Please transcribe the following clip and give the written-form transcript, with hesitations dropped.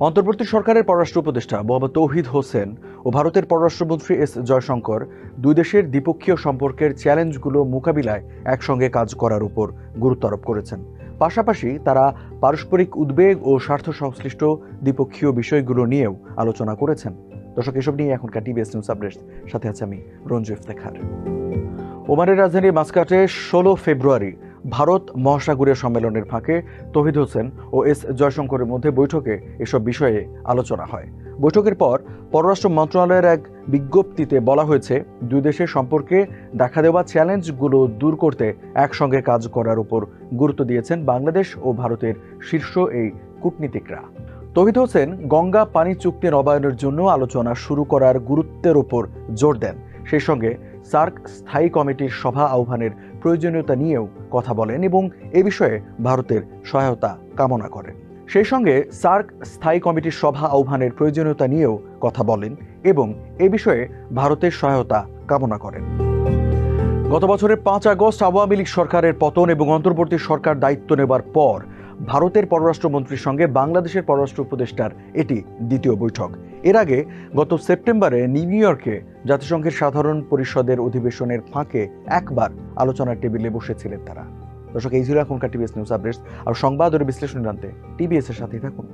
অন্তর্বর্তী সরকারের পররাষ্ট্র উপদেষ্টা মোহাম্মদ তৌহিদ হোসেন ও ভারতের পররাষ্ট্রমন্ত্রী এস জয়শঙ্কর দুই দেশের দ্বিপক্ষীয় সম্পর্কের চ্যালেঞ্জগুলো মোকাবিলায় একসঙ্গে কাজ করার উপর গুরুত্ব আরোপ করেছেন। পাশাপাশি তারা পারস্পরিক উদ্বেগ ও স্বার্থ সংশ্লিষ্ট দ্বিপক্ষীয় বিষয়গুলো নিয়েও আলোচনা করেছেন। দর্শক, এসব নিয়ে এখনকার টিবিএস নিউজ আপডেট সাথে আছে আমি রঞ্জু ইফতেখার। ওমানের রাজধানী মাস্কাটে 16 ফেব্রুয়ারি ভারত মহাসাগরীয় সম্মেলনের ফাঁকে তৌহিদ হোসেন ও এস জয়শঙ্করের মধ্যে বৈঠকে এসব বিষয়ে আলোচনা হয়। বৈঠকের পর পররাষ্ট্র মন্ত্রণালয়ের এক বিজ্ঞপ্তিতে বলা হয়েছে, দুই দেশের সম্পর্কে দেখা দেওয়া চ্যালেঞ্জগুলো দূর করতে একসঙ্গে কাজ করার উপর গুরুত্ব দিয়েছেন বাংলাদেশ ও ভারতের শীর্ষ এই কূটনীতিকরা। তৌহিদ হোসেন গঙ্গা পানি চুক্তি নবায়নের জন্য আলোচনা শুরু করার গুরুত্বের উপর জোর দেন। সেই সঙ্গে সার্ক স্থায়ী কমিটির সভা আহ্বানের প্রয়োজনীয়তা নিয়েও কথা বলেন এবং এ বিষয়ে ভারতের সহায়তা কামনা করেন। সেই সঙ্গে সার্ক স্থায়ী কমিটির সভা আহ্বানের প্রয়োজনীয়তা নিয়েও কথা বলেন এবং এ বিষয়ে ভারতের সহায়তা কামনা করেন। গত বছরের 5 আগস্ট আওয়ামী লীগ সরকারের পতন এবং অন্তর্বর্তী সরকার দায়িত্ব নেবার পর ভারতের পররাষ্ট্রমন্ত্রীর সঙ্গে বাংলাদেশের পররাষ্ট্র উপদেষ্টার এটি দ্বিতীয় বৈঠক। এর আগে গত সেপ্টেম্বরে নিউ ইয়র্কে জাতিসংঘের সাধারণ পরিষদের অধিবেশনের ফাঁকে একবার আলোচনার টেবিলে বসেছিলেন তারা। দর্শক, এই ছিল এখনকার টিবিএস নিউজ আপডেটস। আর সংবাদ ও বিশ্লেষণ জানতে টিবিএস এর সাথেই থাকুন।